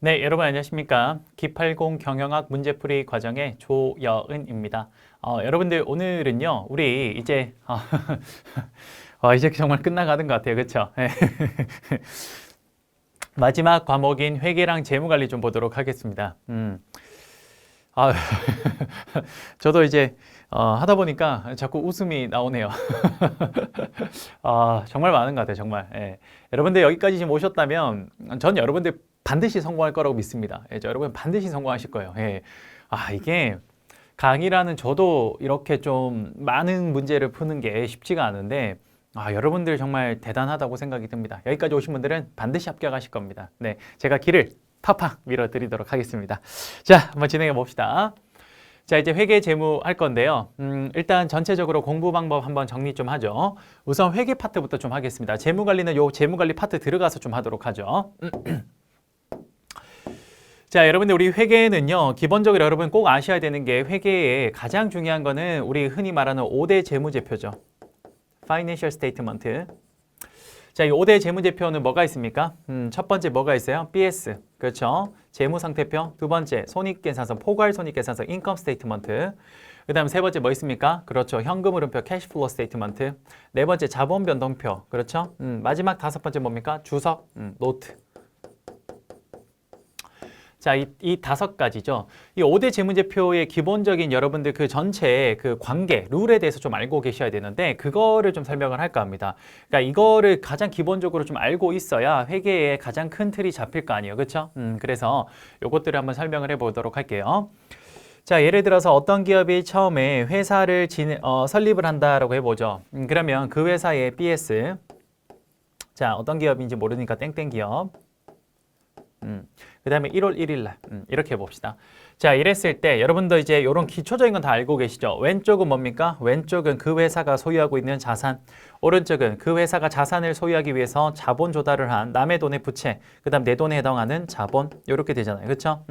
네, 여러분 안녕하십니까? 기팔공 경영학 문제풀이 과정의 조여은입니다. 여러분들 오늘은요, 우리 이제 이제 정말 끝나가는 것 같아요, 그렇죠? 마지막 과목인 회계랑 재무관리 좀 보도록 하겠습니다. 아, 저도 이제 하다 보니까 자꾸 웃음이 나오네요. 정말 많은 것 같아요, 정말. 예. 여러분들 여기까지 지금 오셨다면 전 여러분들 반드시 성공할 거라고 믿습니다. 예, 여러분 반드시 성공하실 거예요. 예. 이게 강의라는 저도 이렇게 좀 많은 문제를 푸는 게 쉽지가 않은데 여러분들 정말 대단하다고 생각이 듭니다. 여기까지 오신 분들은 반드시 합격하실 겁니다. 네, 제가 길을 팍팍 밀어드리도록 하겠습니다. 자, 한번 진행해 봅시다. 자, 이제 회계 재무 할 건데요. 일단 전체적으로 공부 방법 한번 정리 좀 하죠. 우선 회계 파트부터 좀 하겠습니다. 재무 관리는 요 재무 관리 파트 들어가서 좀 하도록 하죠. 자, 여러분들 우리 회계는요. 기본적으로 여러분 꼭 아셔야 되는 게 회계의 가장 중요한 거는 우리 흔히 말하는 5대 재무제표죠. Financial Statement. 자, 이 5대 재무제표는 뭐가 있습니까? 첫 번째 뭐가 있어요? BS. 그렇죠. 재무상태표. 두 번째 손익계산서, 포괄손익계산서, 인컴 스테이트먼트. 그 다음 세 번째 뭐 있습니까? 그렇죠. 현금흐름표, 캐시플로우 스테이트먼트. 네 번째 자본변동표. 그렇죠. 마지막 다섯 번째 뭡니까? 주석, 노트. 자, 이 다섯 가지죠. 이 5대 재무제표의 기본적인 여러분들 그 전체 그 관계, 룰에 대해서 좀 알고 계셔야 되는데 그거를 좀 설명을 할까 합니다. 그러니까 이거를 가장 기본적으로 좀 알고 있어야 회계의 가장 큰 틀이 잡힐 거 아니에요. 그렇죠? 그래서 요것들을 한번 설명을 해 보도록 할게요. 자, 예를 들어서 어떤 기업이 처음에 회사를 설립을 한다라고 해보죠. 그러면 그 회사의 BS. 자, 어떤 기업인지 모르니까 땡땡 기업. 그 다음에 1월 1일 날 이렇게 해봅시다. 자, 이랬을 때 여러분도 이제 이런 기초적인 건 다 알고 계시죠? 왼쪽은 뭡니까? 왼쪽은 그 회사가 소유하고 있는 자산, 오른쪽은 그 회사가 자산을 소유하기 위해서 자본 조달을 한 남의 돈의 부채, 그 다음 내 돈에 해당하는 자본 이렇게 되잖아요. 그렇죠?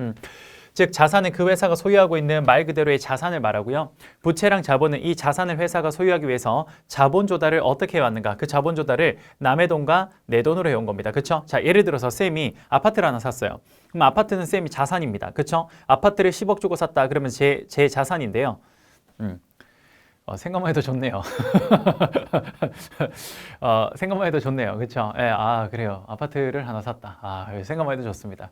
즉 자산은 그 회사가 소유하고 있는 말 그대로의 자산을 말하고요. 부채랑 자본은 이 자산을 회사가 소유하기 위해서 자본 조달을 어떻게 해왔는가. 그 자본 조달을 남의 돈과 내 돈으로 해온 겁니다. 그렇죠? 자, 예를 들어서 쌤이 아파트를 하나 샀어요. 그럼 아파트는 쌤이 자산입니다. 그렇죠? 아파트를 10억 주고 샀다. 그러면 제 자산인데요. 생각만 해도 좋네요. 생각만 해도 좋네요. 그렇죠? 예, 그래요. 아파트를 하나 샀다. 생각만 해도 좋습니다.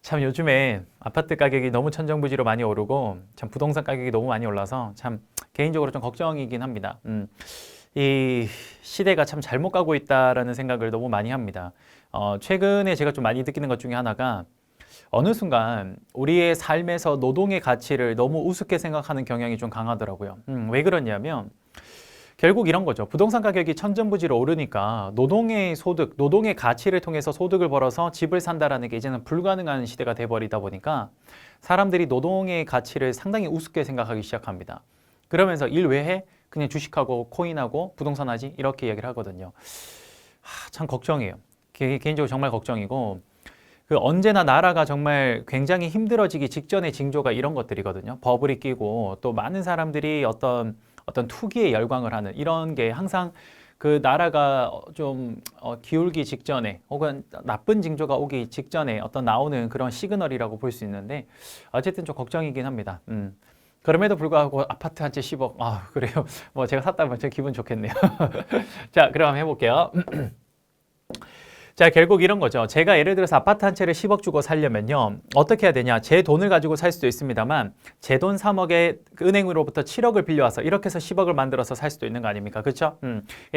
참 요즘에 아파트 가격이 너무 천정부지로 많이 오르고 참 부동산 가격이 너무 많이 올라서 참 개인적으로 좀 걱정이긴 합니다. 이 시대가 참 잘못 가고 있다라는 생각을 너무 많이 합니다. 최근에 제가 좀 많이 느끼는 것 중에 하나가 어느 순간 우리의 삶에서 노동의 가치를 너무 우습게 생각하는 경향이 좀 강하더라고요. 왜 그러냐면 결국 이런 거죠. 부동산 가격이 천정부지로 오르니까 노동의 소득, 노동의 가치를 통해서 소득을 벌어서 집을 산다라는 게 이제는 불가능한 시대가 돼버리다 보니까 사람들이 노동의 가치를 상당히 우습게 생각하기 시작합니다. 그러면서 일 외에 그냥 주식하고 코인하고 부동산 하지 이렇게 이야기를 하거든요. 참 걱정이에요. 개인적으로 정말 걱정이고 그 언제나 나라가 정말 굉장히 힘들어지기 직전의 징조가 이런 것들이거든요. 버블이 끼고 또 많은 사람들이 어떤 투기에 열광을 하는 이런 게 항상 그 나라가 좀 기울기 직전에 혹은 나쁜 징조가 오기 직전에 나오는 그런 시그널이라고 볼 수 있는데 어쨌든 좀 걱정이긴 합니다. 그럼에도 불구하고 아파트 한 채 10억. 그래요. 뭐 제가 샀다면 제 기분 좋겠네요. 자, 그럼 해볼게요. 자, 결국 이런 거죠. 제가 예를 들어서 아파트 한 채를 10억 주고 살려면요. 어떻게 해야 되냐. 제 돈을 가지고 살 수도 있습니다만 제 돈 3억에 은행으로부터 7억을 빌려와서 이렇게 해서 10억을 만들어서 살 수도 있는 거 아닙니까? 그렇죠?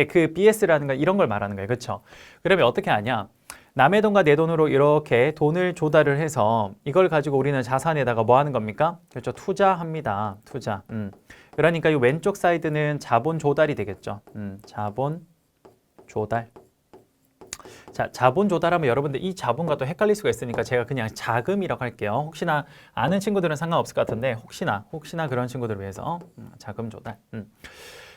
그 BS라는 건 이런 걸 말하는 거예요. 그렇죠? 그러면 어떻게 하냐. 남의 돈과 내 돈으로 이렇게 돈을 조달을 해서 이걸 가지고 우리는 자산에다가 뭐 하는 겁니까? 그렇죠. 투자합니다. 투자. 그러니까 이 왼쪽 사이드는 자본 조달이 되겠죠. 자본 조달. 자, 자본 조달하면 여러분들 이 자본과 또 헷갈릴 수가 있으니까 제가 그냥 자금이라고 할게요. 혹시나 아는 친구들은 상관없을 것 같은데 혹시나 그런 친구들을 위해서 자금 조달.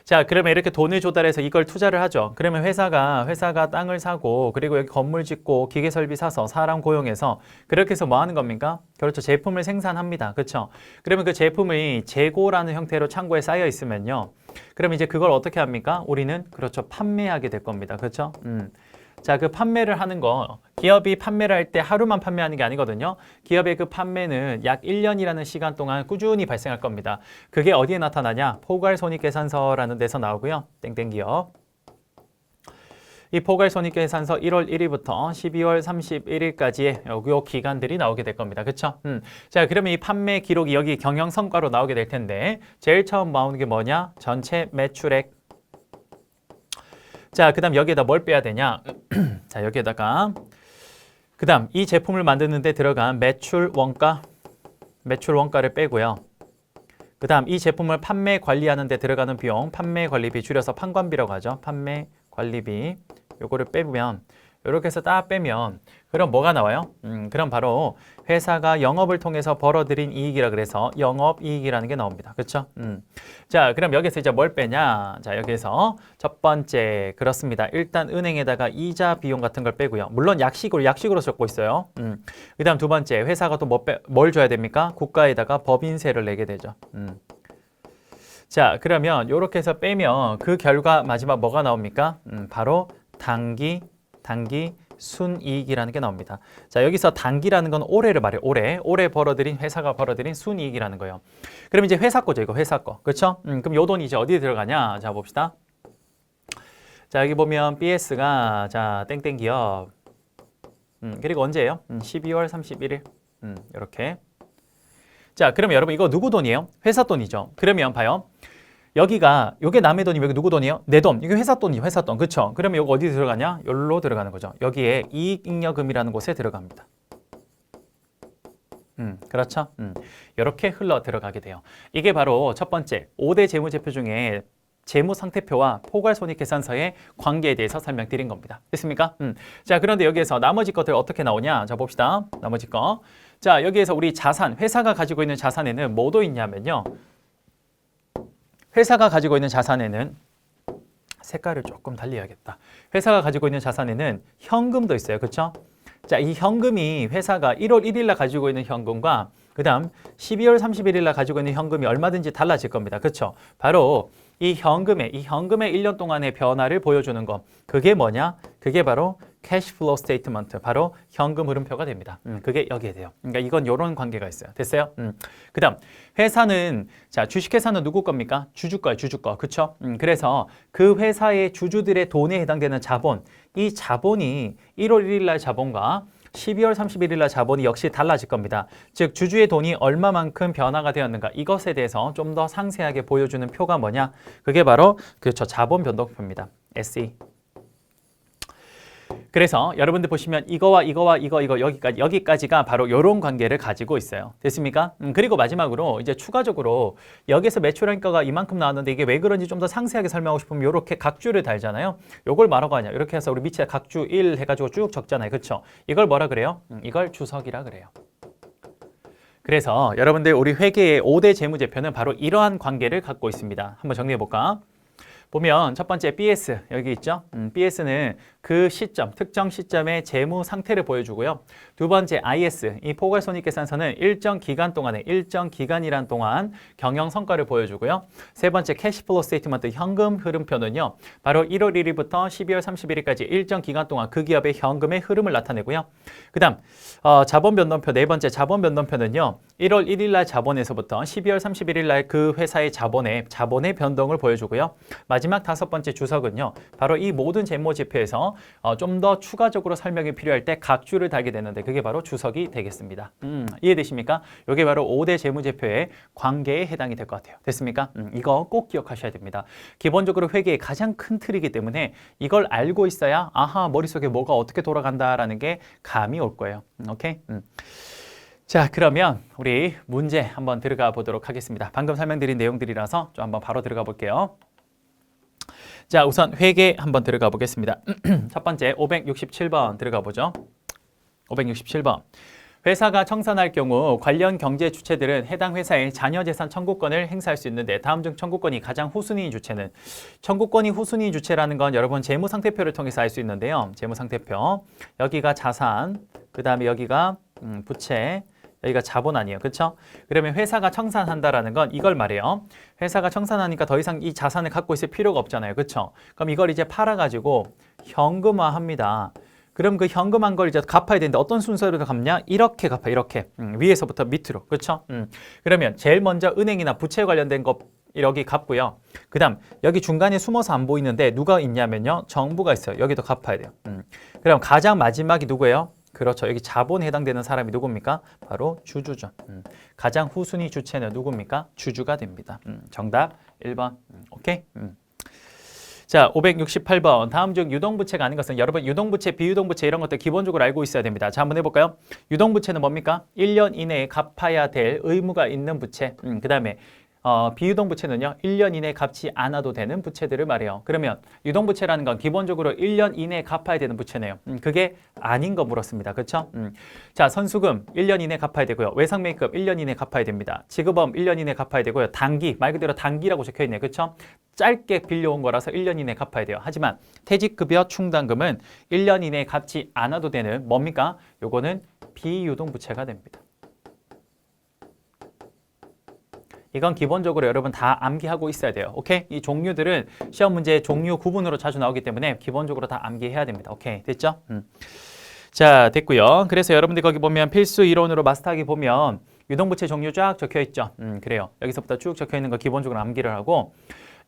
자, 그러면 이렇게 돈을 조달해서 이걸 투자를 하죠. 그러면 회사가 땅을 사고 그리고 여기 건물 짓고 기계 설비 사서 사람 고용해서 그렇게 해서 뭐 하는 겁니까? 그렇죠. 제품을 생산합니다. 그렇죠. 그러면 그 제품이 재고라는 형태로 창고에 쌓여 있으면요. 그럼 이제 그걸 어떻게 합니까? 우리는 그렇죠. 판매하게 될 겁니다. 그렇죠. 자, 그 판매를 하는 거 기업이 판매를 할 때 하루만 판매하는 게 아니거든요. 기업의 그 판매는 약 1년이라는 시간 동안 꾸준히 발생할 겁니다. 그게 어디에 나타나냐? 포괄손익계산서라는 데서 나오고요. 땡땡 기업. 이 포괄손익계산서 1월 1일부터 12월 31일까지의 요 기간들이 나오게 될 겁니다. 그쵸? 자, 그러면 이 판매 기록이 여기 경영성과로 나오게 될 텐데 제일 처음 나오는 게 뭐냐? 전체 매출액. 자, 그 다음 여기에다 뭘 빼야 되냐? 자, 여기에다가 그 다음 이 제품을 만드는 데 들어간 매출 원가를 빼고요. 그 다음 이 제품을 판매 관리하는 데 들어가는 비용, 판매 관리비 줄여서 판관비라고 하죠. 판매 관리비 요거를 빼면 이렇게 해서 딱 빼면 그럼 뭐가 나와요? 그럼 바로 회사가 영업을 통해서 벌어들인 이익이라 그래서 영업이익이라는 게 나옵니다. 그렇죠? 자, 그럼 여기서 이제 뭘 빼냐? 자, 여기서 첫 번째 그렇습니다. 일단 은행에다가 이자 비용 같은 걸 빼고요. 물론 약식으로 적고 있어요. 그 다음 두 번째 회사가 또 뭘 줘야 됩니까? 국가에다가 법인세를 내게 되죠. 자, 그러면 이렇게 해서 빼면 그 결과 마지막 뭐가 나옵니까? 바로 단기 순이익이라는 게 나옵니다. 자, 여기서 단기라는 건 올해를 말해요. 올해 벌어들인 회사가 벌어들인 순이익이라는 거예요. 그럼 이제 회사 거죠. 이거 회사 거. 그렇죠? 그럼 요 돈이 이제 어디에 들어가냐? 자, 봅시다. 자, 여기 보면 BS가 자, 땡땡 기업. 그리고 언제예요? 12월 31일. 이렇게. 자, 그러면 여러분 이거 누구 돈이에요? 회사 돈이죠. 그러면 봐요. 여기가 요게 남의 돈이면 여기 누구 돈이에요? 내 돈. 이게 회사 돈이죠. 회사 돈. 그렇죠? 그러면 이거 어디 들어가냐? 여기로 들어가는 거죠. 여기에 이익잉여금이라는 곳에 들어갑니다. 그렇죠? 이렇게 흘러 들어가게 돼요. 이게 바로 첫 번째 5대 재무제표 중에 재무상태표와 포괄손익계산서의 관계에 대해서 설명드린 겁니다. 됐습니까? 자, 그런데 여기에서 나머지 것들 어떻게 나오냐? 자, 봅시다. 나머지 거. 자, 여기에서 우리 자산, 회사가 가지고 있는 자산에는 뭐도 있냐면요. 회사가 가지고 있는 자산에는 색깔을 조금 달리해야겠다. 회사가 가지고 있는 자산에는 현금도 있어요. 그렇죠? 자, 이 현금이 회사가 1월 1일 날 가지고 있는 현금과 그 다음 12월 31일 날 가지고 있는 현금이 얼마든지 달라질 겁니다. 그렇죠? 바로 이 현금의 1년 동안의 변화를 보여주는 것. 그게 뭐냐? 그게 바로 캐시 플로우 스테이트먼트, 바로 현금 흐름표가 됩니다. 그게 여기에 돼요. 그러니까 이건 이런 관계가 있어요. 됐어요? 그 다음 회사는 자, 주식회사는 누구 겁니까? 주주 거예요. 주주 거. 그렇죠? 그래서 그 회사의 주주들의 돈에 해당되는 자본, 이 자본이 1월 1일 날 자본과 12월 31일 날 자본이 역시 달라질 겁니다. 즉 주주의 돈이 얼마만큼 변화가 되었는가, 이것에 대해서 좀 더 상세하게 보여주는 표가 뭐냐? 그게 바로 그렇죠, 자본 변동표입니다. SE. 그래서 여러분들 보시면 이거 여기까지가 바로 이런 관계를 가지고 있어요. 됐습니까? 그리고 마지막으로 이제 추가적으로 여기서 매출원가가 이만큼 나왔는데 이게 왜 그런지 좀 더 상세하게 설명하고 싶으면 이렇게 각주를 달잖아요. 이걸 뭐라고 하냐? 이렇게 해서 우리 밑에 각주 1 해가지고 쭉 적잖아요. 그렇죠? 이걸 뭐라 그래요? 이걸 주석이라 그래요. 그래서 여러분들 우리 회계의 5대 재무제표는 바로 이러한 관계를 갖고 있습니다. 한번 정리해 볼까? 보면 첫 번째 BS 여기 있죠. BS는 그 시점, 특정 시점의 재무 상태를 보여주고요. 두 번째 IS, 이 포괄손익계산서는 일정 기간이란 동안 경영 성과를 보여주고요. 세 번째 캐시플로우 스테이트먼트, 현금 흐름표는요. 바로 1월 1일부터 12월 31일까지 일정 기간 동안 그 기업의 현금의 흐름을 나타내고요. 그 다음 자본 변동표, 네 번째 자본 변동표는요. 1월 1일 날 자본에서부터 12월 31일 날 그 회사의 자본의 변동을 보여주고요. 마지막 다섯 번째 주석은요. 바로 이 모든 재무제표에서 좀 더 추가적으로 설명이 필요할 때 각주를 달게 되는데 그게 바로 주석이 되겠습니다. 이해되십니까? 이게 바로 5대 재무제표의 관계에 해당이 될 것 같아요. 됐습니까? 이거 꼭 기억하셔야 됩니다. 기본적으로 회계의 가장 큰 틀이기 때문에 이걸 알고 있어야 아하, 머릿속에 뭐가 어떻게 돌아간다라는 게 감이 올 거예요. 오케이? 자, 그러면 우리 문제 한번 들어가 보도록 하겠습니다. 방금 설명드린 내용들이라서 좀 한번 바로 들어가 볼게요. 자, 우선 회계 한번 들어가 보겠습니다. 첫 번째 567번 들어가 보죠. 567번. 회사가 청산할 경우 관련 경제 주체들은 해당 회사의 자녀재산 청구권을 행사할 수 있는데 다음 중 청구권이 가장 후순위인 주체는? 청구권이 후순위인 주체라는 건 여러분 재무상태표를 통해서 알 수 있는데요. 재무상태표. 여기가 자산, 그 다음에 여기가 부채, 여기가 자본 아니에요. 그렇죠? 그러면 회사가 청산한다라는 건 이걸 말해요. 회사가 청산하니까 더 이상 이 자산을 갖고 있을 필요가 없잖아요. 그렇죠? 그럼 이걸 이제 팔아가지고 현금화합니다. 그럼 그 현금한 걸 이제 갚아야 되는데 어떤 순서로 갚냐? 이렇게 갚아, 이렇게. 위에서부터 밑으로. 그렇죠? 그러면 제일 먼저 은행이나 부채 관련된 거 여기 갚고요. 그 다음 여기 중간에 숨어서 안 보이는데 누가 있냐면요. 정부가 있어요. 여기도 갚아야 돼요. 그럼 가장 마지막이 누구예요? 그렇죠. 여기 자본에 해당되는 사람이 누굽니까? 바로 주주죠. 가장 후순위 주체는 누굽니까? 주주가 됩니다. 정답 1번. 오케이? 자, 568번. 다음 중 유동부채가 아닌 것은 여러분 유동부채, 비유동부채 이런 것들 기본적으로 알고 있어야 됩니다. 자, 한번 해볼까요? 유동부채는 뭡니까? 1년 이내에 갚아야 될 의무가 있는 부채. 그 다음에 비유동부채는요. 1년 이내에 갚지 않아도 되는 부채들을 말해요. 그러면 유동부채라는 건 기본적으로 1년 이내에 갚아야 되는 부채네요. 그게 아닌 거 물었습니다. 그렇죠? 자, 선수금 1년 이내에 갚아야 되고요. 외상매입금 1년 이내에 갚아야 됩니다. 지급보험 1년 이내에 갚아야 되고요. 단기, 말 그대로 단기라고 적혀있네요. 그렇죠? 짧게 빌려온 거라서 1년 이내에 갚아야 돼요. 하지만 퇴직급여 충당금은 1년 이내에 갚지 않아도 되는 뭡니까? 요거는 비유동부채가 됩니다. 이건 기본적으로 여러분 다 암기하고 있어야 돼요. 오케이? 이 종류들은 시험 문제 종류 구분으로 자주 나오기 때문에 기본적으로 다 암기해야 됩니다. 오케이? 됐죠? 자, 됐고요. 그래서 여러분들 거기 보면 필수 이론으로 마스터하기 보면 유동부채 종류 쫙 적혀 있죠. 그래요. 여기서부터 쭉 적혀 있는 거 기본적으로 암기를 하고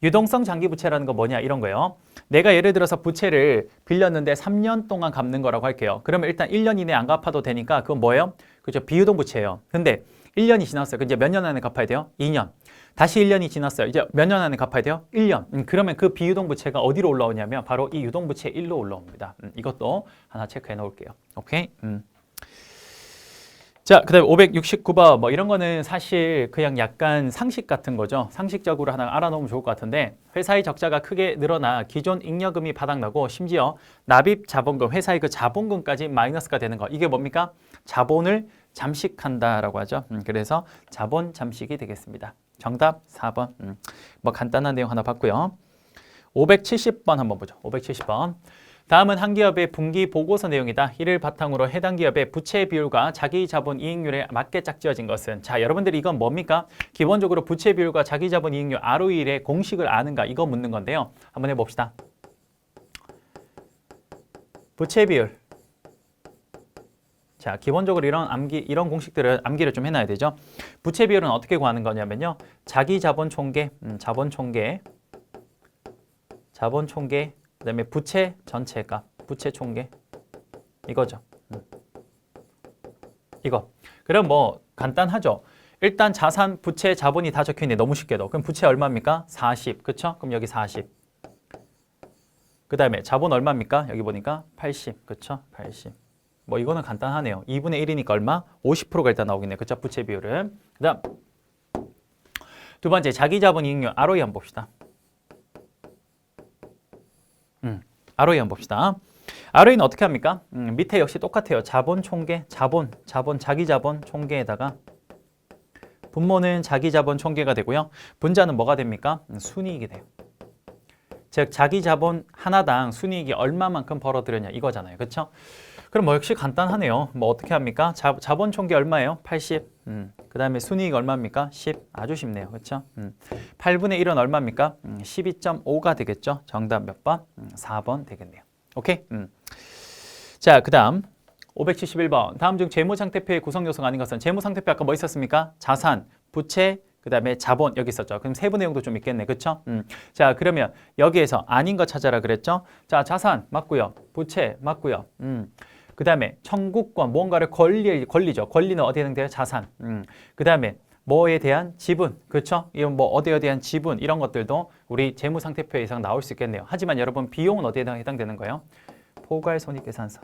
유동성 장기부채라는 거 뭐냐 이런 거예요. 내가 예를 들어서 부채를 빌렸는데 3년 동안 갚는 거라고 할게요. 그러면 일단 1년 이내에 안 갚아도 되니까 그건 뭐예요? 그죠? 비유동부채예요. 근데 1년이 지났어요. 이제 몇 년 안에 갚아야 돼요? 2년. 다시 1년이 지났어요. 이제 몇 년 안에 갚아야 돼요? 1년. 그러면 그 비유동부채가 어디로 올라오냐면 바로 이 유동부채 1로 올라옵니다. 이것도 하나 체크해 놓을게요. 오케이? 자, 그 다음에 569번 뭐 이런 거는 사실 그냥 약간 상식 같은 거죠. 상식적으로 하나 알아놓으면 좋을 것 같은데 회사의 적자가 크게 늘어나 기존 잉여금이 바닥나고 심지어 납입 자본금, 회사의 그 자본금까지 마이너스가 되는 거. 이게 뭡니까? 자본을 잠식한다라고 하죠. 그래서 자본 잠식이 되겠습니다. 정답 4번. 뭐 간단한 내용 하나 봤고요. 570번 한번 보죠. 570번. 다음은 한 기업의 분기 보고서 내용이다. 이를 바탕으로 해당 기업의 부채 비율과 자기 자본 이익률에 맞게 짝지어진 것은 자, 여러분들이 이건 뭡니까? 기본적으로 부채 비율과 자기 자본 이익률 ROE의 공식을 아는가? 이거 묻는 건데요. 한번 해봅시다. 부채 비율. 자, 기본적으로 이런 공식들을 암기를 좀 해놔야 되죠. 부채 비율은 어떻게 구하는 거냐면요. 자기 자본 총계, 자본 총계, 그다음에 부채 전체 값, 부채 총계 이거죠. 이거. 그럼 뭐 간단하죠. 일단 자산, 부채, 자본이 다 적혀 있네. 너무 쉽게도. 그럼 부채 얼마입니까? 40. 그렇죠? 그럼 여기 40. 그다음에 자본 얼마입니까? 여기 보니까 80. 그렇죠? 80. 뭐 이거는 간단하네요. 2분의 1이니까 얼마? 50%가 일단 나오겠네요. 그쵸? 부채 비율은. 그 다음 두 번째 자기 자본 이익률 ROE 한번 봅시다. ROE 한번 봅시다. ROE는 어떻게 합니까? 밑에 역시 똑같아요. 자본 총계, 자본, 자기 자본 총계에다가 분모는 자기 자본 총계가 되고요. 분자는 뭐가 됩니까? 순이익이 돼요. 즉 자기 자본 하나당 순이익이 얼마만큼 벌어들였냐 이거잖아요. 그렇죠? 그럼 뭐 역시 간단하네요. 뭐 어떻게 합니까? 자본 총계 얼마예요? 80. 그 다음에 순이익 얼마입니까? 10. 아주 쉽네요. 그렇죠? 8분의 1은 얼마입니까? 12.5가 되겠죠? 정답 몇 번? 4번 되겠네요. 오케이? 자, 그 다음 571번. 다음 중 재무상태표의 구성요소가 아닌 것은 재무상태표 아까 뭐 있었습니까? 자산, 부채, 그 다음에 자본 여기 있었죠. 그럼 세부 내용도 좀 있겠네. 그렇죠? 자, 그러면 여기에서 아닌 거 찾아라 그랬죠? 자, 자산 맞고요. 부채 맞고요. 그 다음에 청구권, 뭔가를 권리죠. 권리는 어디에 해당돼요? 자산. 그 다음에 뭐에 대한 지분, 그렇죠? 이런 뭐 어디에 대한 지분 이런 것들도 우리 재무상태표 이상 나올 수 있겠네요. 하지만 여러분 비용은 어디에 해당되는 거예요? 포괄손익계산서.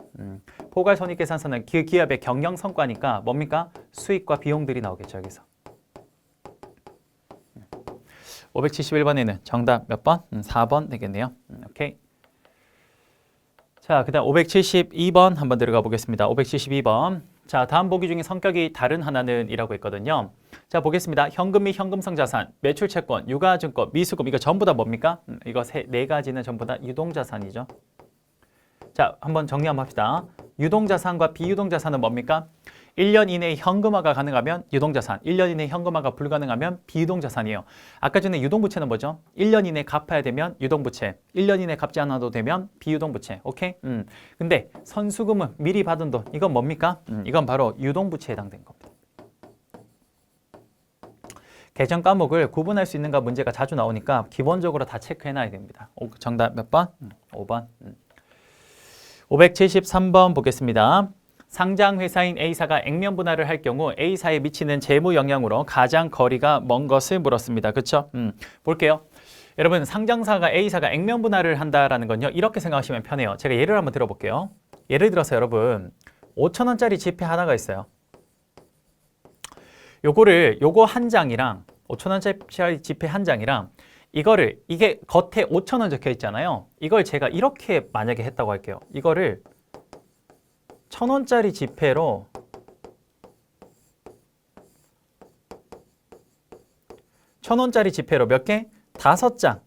포괄손익계산서는 기업의 경영 성과니까 뭡니까? 수익과 비용들이 나오겠죠. 여기서. 571번에는 정답 몇 번? 4번 되겠네요. 오케이. 자, 그 다음 572번 한번 들어가 보겠습니다. 572번. 자, 다음 보기 중에 성격이 다른 하나는 이라고 했거든요. 자, 보겠습니다. 현금 및 현금성 자산, 매출채권, 유가증권, 미수금 이거 전부 다 뭡니까? 이거 네 가지는 전부 다 유동자산이죠. 자, 한번 정리 한번 합시다. 유동자산과 비유동자산은 뭡니까? 1년 이내에 현금화가 가능하면 유동자산, 1년 이내에 현금화가 불가능하면 비유동자산이에요. 아까 전에 유동부채는 뭐죠? 1년 이내에 갚아야 되면 유동부채, 1년 이내에 갚지 않아도 되면 비유동부채. 오케이? 근데 선수금은 미리 받은 돈, 이건 뭡니까? 이건 바로 유동부채에 해당된 겁니다. 계정 과목을 구분할 수 있는가 문제가 자주 나오니까 기본적으로 다 체크해놔야 됩니다. 정답 몇 번? 5번. 573번 보겠습니다. 상장회사인 A사가 액면 분할을 할 경우 A사에 미치는 재무 영향으로 가장 거리가 먼 것을 물었습니다. 그렇죠? 볼게요. 여러분, 상장사가 A사가 액면 분할을 한다라는 건요, 이렇게 생각하시면 편해요. 제가 예를 한번 들어볼게요. 예를 들어서 여러분, 5,000원짜리 지폐 하나가 있어요. 요거 한 장이랑 5,000원짜리 지폐 한 장이랑 이게 겉에 5,000원 적혀 있잖아요. 이걸 제가 이렇게 만약에 했다고 할게요. 이거를 1,000원짜리 지폐로 몇 개? 5장.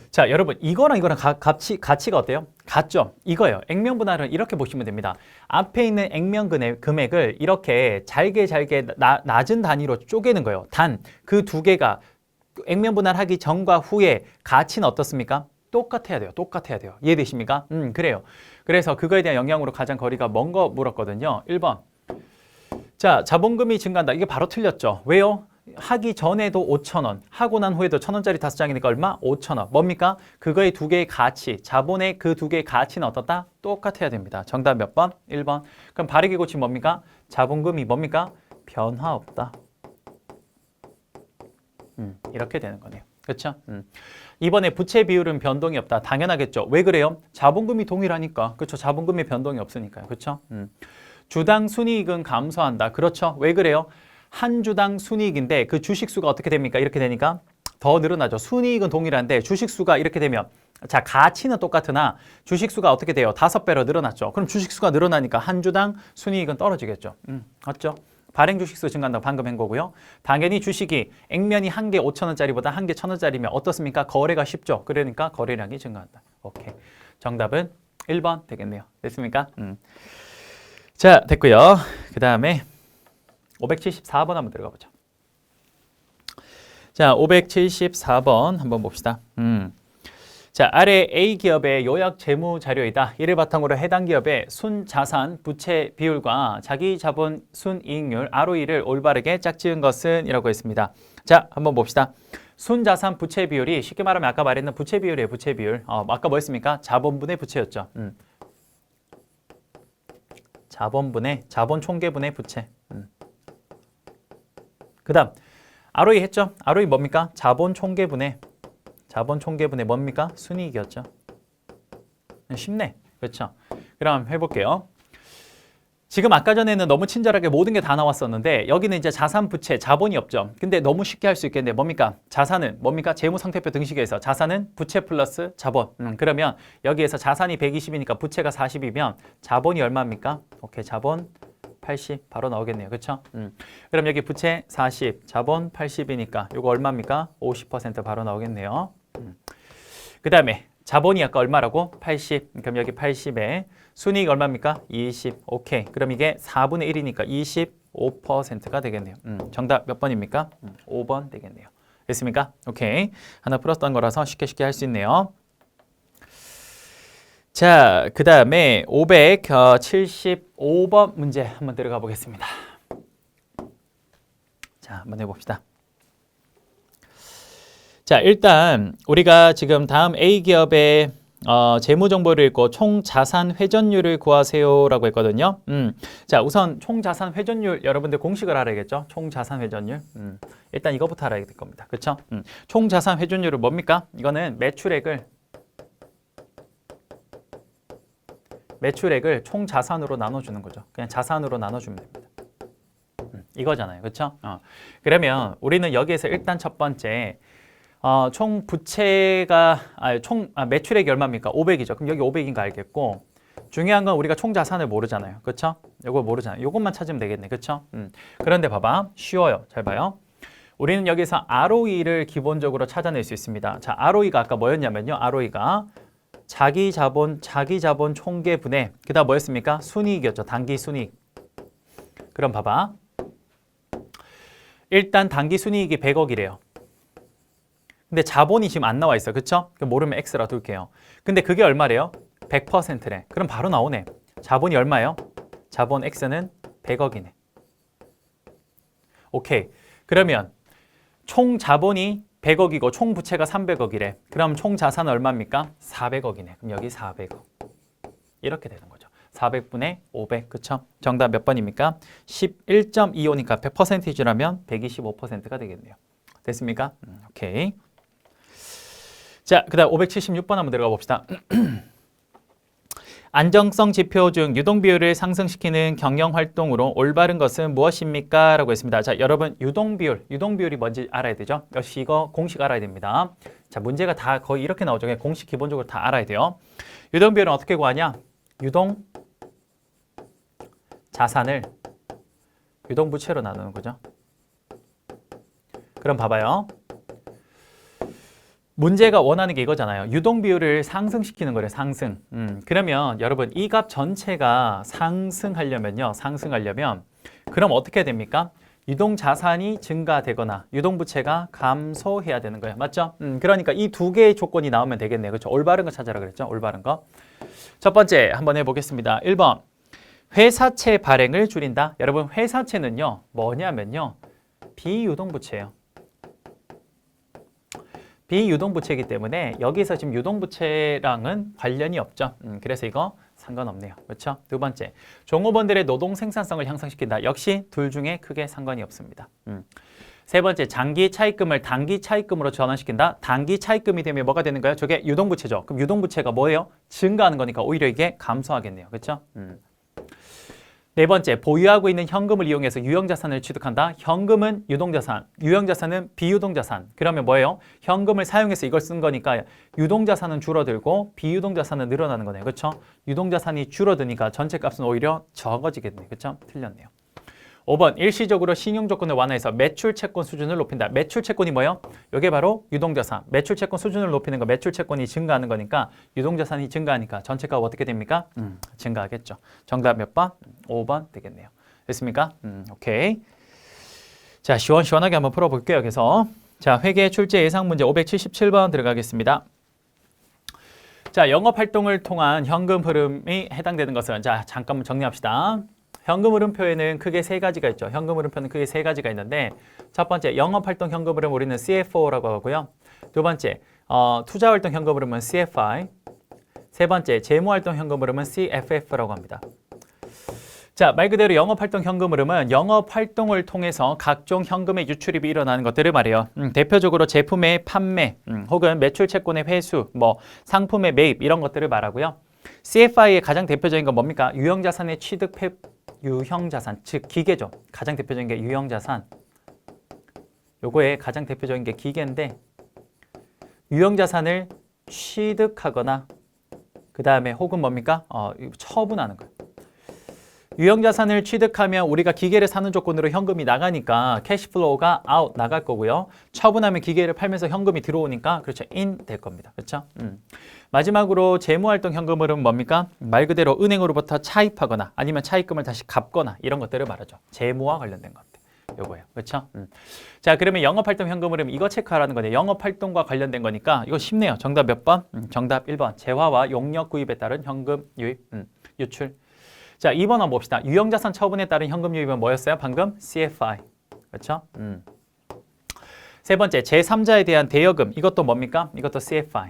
자, 여러분, 이거랑 가치가 어때요? 같죠? 이거예요. 액면 분할은 이렇게 보시면 됩니다. 앞에 있는 액면 금액을 이렇게 잘게 낮은 단위로 쪼개는 거예요. 그 두 개가 액면 분할하기 전과 후에 가치는 어떻습니까? 똑같아야 돼요. 이해되십니까? 그래요. 그래서 그거에 대한 영향으로 가장 거리가 먼 거 물었거든요. 1번. 자, 자본금이 증가한다. 이게 바로 틀렸죠. 왜요? 하기 전에도 5,000원, 하고 난 후에도 1,000원짜리 5장이니까 얼마? 5,000원. 뭡니까? 그거의 두 개의 가치, 자본의 그 두 개의 가치는 어떻다? 똑같아야 됩니다. 정답 몇 번? 1번. 그럼 바르게 고치면 뭡니까? 자본금이 뭡니까? 변화 없다. 이렇게 되는 거네요. 그렇죠? 이번에 부채 비율은 변동이 없다. 당연하겠죠. 왜 그래요? 자본금이 동일하니까. 그렇죠? 자본금이 변동이 없으니까요. 그렇죠? 주당 순이익은 감소한다. 그렇죠? 왜 그래요? 한 주당 순이익인데 그 주식수가 어떻게 됩니까? 이렇게 되니까 더 늘어나죠. 순이익은 동일한데 주식수가 이렇게 되면, 자, 가치는 똑같으나 주식수가 어떻게 돼요? 5배로 늘어났죠. 그럼 주식수가 늘어나니까 한 주당 순이익은 떨어지겠죠. 맞죠? 발행 주식수 증가한다고 방금 한 거고요. 당연히 주식이 액면이 한 개 5,000원짜리보다 한 개 1,000원짜리면 어떻습니까? 거래가 쉽죠. 그러니까 거래량이 증가한다. 오케이. 정답은 1번 되겠네요. 됐습니까? 자, 됐고요. 그 다음에 574번 한번 들어가 보죠. 자, 574번 한번 봅시다. 자, 아래 A 기업의 요약 재무 자료이다. 이를 바탕으로 해당 기업의 순자산 부채 비율과 자기 자본 순이익률 ROE를 올바르게 짝지은 것은 이라고 했습니다. 자, 한번 봅시다. 순자산 부채 비율이 쉽게 말하면 아까 말했는 부채 비율이에요. 부채 비율. 아까 뭐 했습니까? 자본분의 부채였죠. 자본 총계분의 부채. 그 다음 ROE 했죠? ROE 뭡니까? 자본 총계분의 뭡니까? 순이익이었죠. 쉽네. 그렇죠? 그럼 해볼게요. 지금 아까 전에는 너무 친절하게 모든 게 다 나왔었는데 여기는 이제 자산, 부채, 자본이 없죠. 근데 너무 쉽게 할 수 있겠는데 뭡니까? 자산은 뭡니까? 재무상태표 등식에서 자산은 부채 플러스 자본. 그러면 여기에서 자산이 120이니까 부채가 40이면 자본이 얼마입니까? 오케이, 자본 80 바로 나오겠네요. 그렇죠? 그럼 여기 부채 40, 자본 80이니까 이거 얼마입니까? 50% 바로 나오겠네요. 그 다음에 자본이 아까 얼마라고? 80. 그럼 여기 80에 순이익 얼마입니까? 20. 오케이. 그럼 이게 4분의 1이니까 25%가 되겠네요. 정답 몇 번입니까? 5번 되겠네요. 됐습니까? 오케이. 하나 풀었던 거라서 쉽게 할 수 있네요. 자, 그 다음에 575번 문제 한번 들어가 보겠습니다. 자, 한번 해봅시다. 자, 일단 우리가 지금 다음 A 기업의 재무 정보를 읽고 총 자산 회전율을 구하세요라고 했거든요. 자, 우선 총 자산 회전율 여러분들 공식을 알아야겠죠? 총 자산 회전율. 일단 이거부터 알아야 될 겁니다. 그렇죠? 총 자산 회전율은 뭡니까? 이거는 매출액을 총 자산으로 나눠주는 거죠. 그냥 자산으로 나눠주면 됩니다. 이거잖아요. 그렇죠? 그러면 우리는 여기에서 일단 첫 번째 총 부채가 매출액이 얼마입니까? 500이죠. 그럼 여기 500인 거 알겠고, 중요한 건 우리가 총 자산을 모르잖아요. 그렇죠? 이거 모르잖아요. 이것만 찾으면 되겠네. 그렇죠? 그런데 봐봐. 쉬워요. 잘 봐요. 우리는 여기서 ROE를 기본적으로 찾아낼 수 있습니다. 자, ROE가 아까 뭐였냐면요. ROE가 자기 자본 총계분의, 그다음 뭐였습니까? 순이익이었죠. 단기 순이익. 그럼 봐봐. 일단 당기순이익이 100억이래요. 근데 자본이 지금 안 나와 있어. 그쵸? 모르면 X라 둘게요. 근데 그게 얼마래요? 100%래. 그럼 바로 나오네. 자본이 얼마예요? 자본 X는 100억이네. 오케이. 그러면 총 자본이 100억이고 총 부채가 300억이래. 그럼 총 자산은 얼마입니까? 400억이네. 그럼 여기 400억. 이렇게 되는 거죠. 400분의 500. 그쵸? 정답 몇 번입니까? 11.25니까 100%라면 125%가 되겠네요. 됐습니까? 오케이. 자, 그 다음 576번 한번 들어가 봅시다. 안정성 지표 중 유동 비율을 상승시키는 경영 활동으로 올바른 것은 무엇입니까? 라고 했습니다. 자, 여러분 유동 비율이 뭔지 알아야 되죠? 역시 이거 공식 알아야 됩니다. 자, 문제가 다 거의 이렇게 나오죠. 그냥 공식 기본적으로 다 알아야 돼요. 유동 비율은 어떻게 구하냐? 유동 자산을 유동 부채로 나누는 거죠. 그럼 봐봐요. 문제가 원하는 게 이거잖아요. 유동 비율을 상승시키는 거래, 상승. 그러면 여러분 이 값 전체가 상승하려면 그럼 어떻게 됩니까? 유동 자산이 증가되거나 유동 부채가 감소해야 되는 거예요. 맞죠? 그러니까 이 두 개의 조건이 나오면 되겠네요. 그렇죠? 올바른 거 찾아라 그랬죠? 올바른 거. 첫 번째 한번 해보겠습니다. 1번. 회사채 발행을 줄인다. 여러분 회사채는요. 뭐냐면요. 비유동부채예요. 비유동부채이기 때문에 여기서 지금 유동부채랑은 관련이 없죠. 그래서 이거 상관없네요. 그렇죠? 두 번째, 종업원들의 노동 생산성을 향상시킨다. 역시 둘 중에 크게 상관이 없습니다. 세 번째, 장기 차입금을 단기 차입금으로 전환시킨다. 단기 차입금이 되면 뭐가 되는 거예요? 저게 유동부채죠. 그럼 유동부채가 뭐예요? 증가하는 거니까 오히려 이게 감소하겠네요. 그렇죠? 네 번째, 보유하고 있는 현금을 이용해서 유형자산을 취득한다. 현금은 유동자산, 유형자산은 비유동자산. 그러면 뭐예요? 현금을 사용해서 이걸 쓴 거니까 유동자산은 줄어들고 비유동자산은 늘어나는 거네요. 그렇죠? 유동자산이 줄어드니까 전체 값은 오히려 적어지겠네요. 그렇죠? 틀렸네요. 5번, 일시적으로 신용조건을 완화해서 매출채권 수준을 높인다. 매출채권이 뭐예요? 이게 바로 유동자산. 매출채권 수준을 높이는 거, 매출채권이 증가하는 거니까 유동자산이 증가하니까 전체가 어떻게 됩니까? 증가하겠죠. 정답 몇 번? 5번 되겠네요. 됐습니까? 오케이. 자, 시원시원하게 한번 풀어볼게요. 그래서 자, 회계 출제 예상 문제 577번 들어가겠습니다. 자, 영업활동을 통한 현금 흐름이 해당되는 것은 자, 잠깐만 정리합시다. 현금 흐름표에는 크게 세 가지가 있죠. 현금 흐름표는 크게 세 가지가 있는데 첫 번째, 영업활동 현금 흐름 우리는 CFO라고 하고요. 두 번째, 투자활동 현금 흐름은 CFI. 세 번째, 재무활동 현금 흐름은 CFF라고 합니다. 자, 말 그대로 영업활동 현금 흐름은 영업활동을 통해서 각종 현금의 유출입이 일어나는 것들을 말해요. 대표적으로 제품의 판매, 혹은 매출 채권의 회수, 뭐 상품의 매입 이런 것들을 말하고요. CFI의 가장 대표적인 건 뭡니까? 유형자산의 취득, 유형자산, 즉 기계죠. 가장 대표적인 게 유형자산. 요거의 가장 대표적인 게 기계인데 유형자산을 취득하거나 그 다음에 혹은 뭡니까? 처분하는 거예요. 유형자산을 취득하면 우리가 기계를 사는 조건으로 현금이 나가니까 캐시플로우가 아웃 나갈 거고요. 처분하면 기계를 팔면서 현금이 들어오니까 그렇죠. 인 될 겁니다. 그렇죠? 마지막으로 재무활동 현금 흐름은 뭡니까? 말 그대로 은행으로부터 차입하거나 아니면 차입금을 다시 갚거나 이런 것들을 말하죠. 재무와 관련된 것들. 요거예요. 그렇죠? 자, 그러면 영업활동 현금 흐름 이거 체크하라는 거네요. 영업활동과 관련된 거니까 이거 쉽네요. 정답 몇 번? 정답 1번. 재화와 용역 구입에 따른 현금 유입, 유출. 자, 2번 한번 봅시다. 유형자산 처분에 따른 현금 유입은 뭐였어요? 방금 CFI. 그렇죠? 세 번째, 제3자에 대한 대여금. 이것도 뭡니까? 이것도 CFI.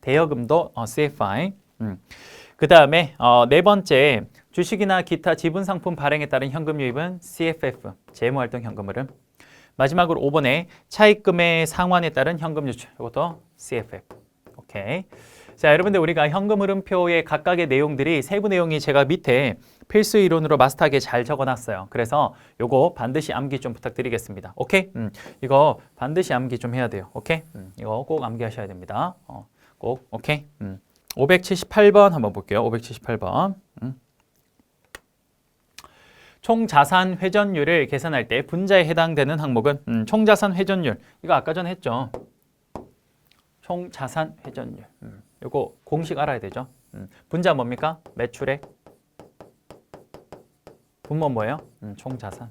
대여금도 CFI. 그 다음에 네 번째, 주식이나 기타 지분 상품 발행에 따른 현금 유입은 CFF. 재무활동 현금 흐름. 마지막으로 5번에 차입금의 상환에 따른 현금 유출. 이것도 CFF. 오케이. 자, 여러분들 우리가 현금 흐름표의 각각의 내용들이 세부 내용이 제가 밑에 필수 이론으로 마스터하게 잘 적어놨어요. 그래서 요거 반드시 암기 좀 부탁드리겠습니다. 오케이? 이거 반드시 암기 좀 해야 돼요. 오케이? 이거 꼭 암기하셔야 됩니다. 꼭 오케이? 578번 한번 볼게요. 578번. 총자산 회전율을 계산할 때 분자에 해당되는 항목은 총자산 회전율. 이거 아까 전에 했죠. 총자산 회전율. 요거 공식 알아야 되죠. 분자 뭡니까? 매출액 분모 뭐예요? 총자산.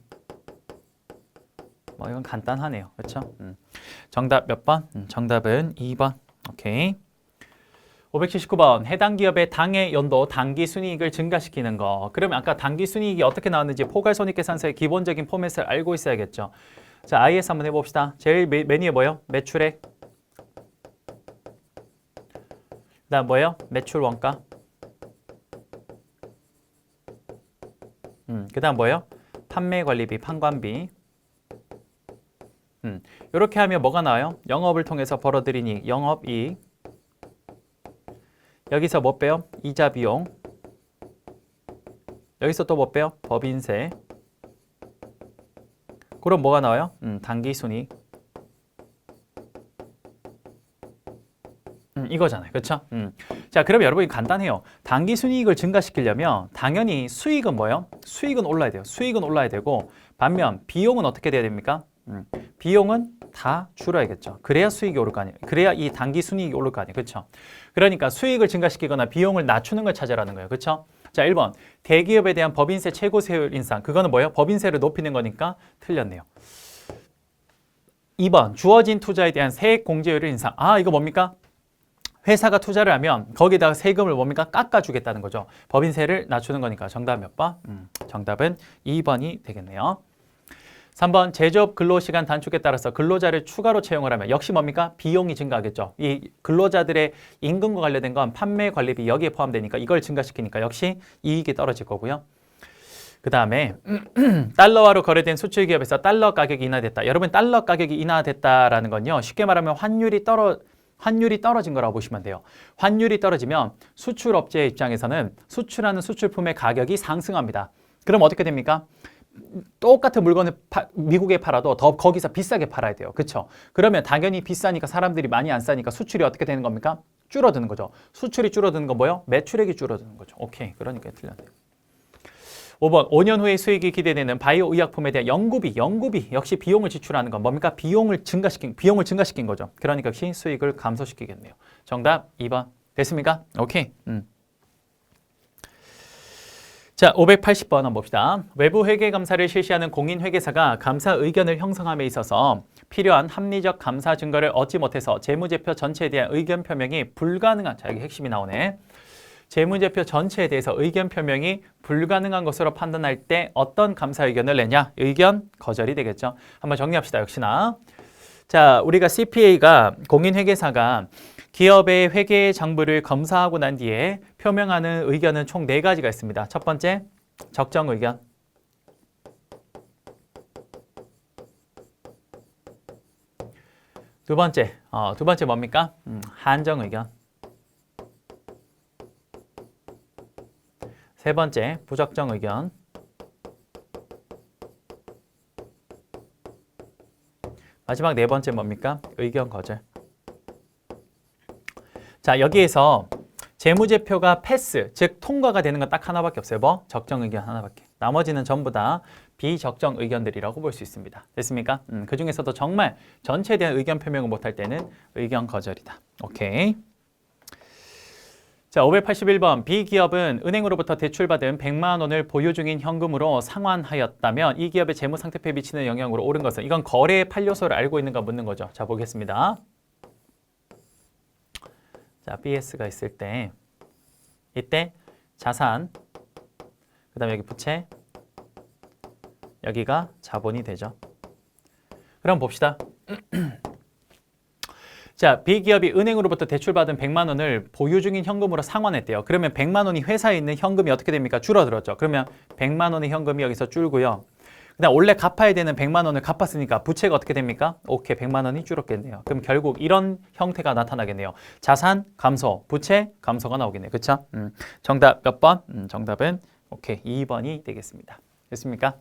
뭐 이건 간단하네요. 그렇죠? 정답 몇 번? 정답은 2번. 오케이. 579번 해당 기업의 당해 연도 당기 순이익을 증가시키는 거. 그러면 아까 당기 순이익이 어떻게 나왔는지 포괄손익계산서의 기본적인 포맷을 알고 있어야겠죠. 자, IS 한번 해봅시다. 제일 맨 위에 뭐예요? 매출액. 그다음 뭐예요? 매출 원가. 그다음 뭐예요? 판매 관리비, 판관비. 이렇게 하면 뭐가 나와요? 영업을 통해서 벌어들인 이익, 영업이익. 여기서 뭐 빼요? 이자 비용. 여기서 또 뭐 빼요? 법인세. 그럼 뭐가 나와요? 당기순이익. 이거잖아요. 그렇죠? 자, 그럼 여러분이 간단해요. 당기순이익을 증가시키려면 당연히 수익은 뭐예요? 수익은 올라야 돼요. 수익은 올라야 되고 반면 비용은 어떻게 돼야 됩니까? 비용은 다 줄어야겠죠. 그래야 수익이 오를 거 아니에요. 그래야 이 당기순이익이 오를 거 아니에요. 그렇죠? 그러니까 수익을 증가시키거나 비용을 낮추는 걸 찾으라는 거예요. 그렇죠? 자, 1번. 대기업에 대한 법인세 최고세율 인상. 그거는 뭐예요? 법인세를 높이는 거니까 틀렸네요. 2번. 주어진 투자에 대한 세액 공제율을 인상. 아, 이거 뭡니까? 회사가 투자를 하면 거기다가 세금을 뭡니까? 깎아주겠다는 거죠. 법인세를 낮추는 거니까 정답 몇 번? 정답은 2번이 되겠네요. 3번 제조업 근로시간 단축에 따라서 근로자를 추가로 채용을 하면 역시 뭡니까? 비용이 증가하겠죠. 이 근로자들의 임금과 관련된 건 판매 관리비 여기에 포함되니까 이걸 증가시키니까 역시 이익이 떨어질 거고요. 그 다음에 달러화로 거래된 수출 기업에서 달러 가격이 인하됐다. 여러분 달러 가격이 인하됐다라는 건요. 쉽게 말하면 환율이 떨어진 거라고 보시면 돼요. 환율이 떨어지면 수출업체의 입장에서는 수출하는 수출품의 가격이 상승합니다. 그럼 어떻게 됩니까? 똑같은 물건을 미국에 팔아도 더 거기서 비싸게 팔아야 돼요. 그렇죠? 그러면 당연히 비싸니까 사람들이 많이 안 싸니까 수출이 어떻게 되는 겁니까? 줄어드는 거죠. 수출이 줄어드는 건 뭐예요? 매출액이 줄어드는 거죠. 오케이. 그러니까 틀렸네요. 5번 5년 후에 수익이 기대되는 바이오 의약품에 대한 연구비 역시 비용을 지출하는 건 뭡니까? 비용을 증가시킨 거죠. 그러니까 역시 수익을 감소시키겠네요. 정답 2번 됐습니까? 오케이. 자, 580번 한번 봅시다. 외부 회계 감사를 실시하는 공인회계사가 감사 의견을 형성함에 있어서 필요한 합리적 감사 증거를 얻지 못해서 재무제표 전체에 대한 의견 표명이 불가능한, 자, 여기 핵심이 나오네. 재무제표 전체에 대해서 의견 표명이 불가능한 것으로 판단할 때 어떤 감사 의견을 내냐? 의견 거절이 되겠죠. 한번 정리합시다. 역시나. 자, 우리가 CPA가 공인회계사가 기업의 회계 장부를 검사하고 난 뒤에 표명하는 의견은 총 4가지가 있습니다. 첫 번째, 적정 의견. 두 번째 뭡니까? 한정 의견. 세 번째, 부적정 의견. 마지막 4번째 뭡니까? 의견 거절. 자, 여기에서 재무제표가 패스, 즉 통과가 되는 건 딱 하나밖에 없어요. 뭐? 적정 의견 하나밖에. 나머지는 전부 다 비적정 의견들이라고 볼 수 있습니다. 됐습니까? 그 중에서도 정말 전체에 대한 의견 표명을 못할 때는 의견 거절이다. 오케이. 자, 581번. B기업은 은행으로부터 대출받은 100만 원을 보유 중인 현금으로 상환하였다면 이 기업의 재무 상태표에 미치는 영향으로 옳은 것은, 이건 거래의 8요소를 알고 있는가 묻는 거죠. 자, 보겠습니다. 자, BS가 있을 때 이때 자산, 그 다음에 여기 부채, 여기가 자본이 되죠. 그럼 봅시다. 자, B기업이 은행으로부터 대출받은 100만 원을 보유 중인 현금으로 상환했대요. 그러면 100만 원이 회사에 있는 현금이 어떻게 됩니까? 줄어들었죠. 그러면 100만 원의 현금이 여기서 줄고요. 그다음 원래 갚아야 되는 100만 원을 갚았으니까 부채가 어떻게 됩니까? 오케이, 100만 원이 줄었겠네요. 그럼 결국 이런 형태가 나타나겠네요. 자산 감소, 부채 감소가 나오겠네요. 그렇죠? 정답 몇 번? 정답은 오케이, 2번이 되겠습니다. 됐습니까?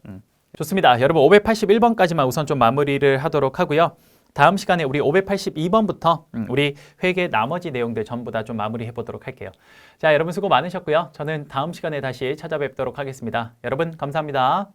좋습니다. 여러분 581번까지만 우선 좀 마무리를 하도록 하고요. 다음 시간에 우리 582번부터 우리 회계 나머지 내용들 전부 다 좀 마무리해 보도록 할게요. 자, 여러분 수고 많으셨고요. 저는 다음 시간에 다시 찾아뵙도록 하겠습니다. 여러분 감사합니다.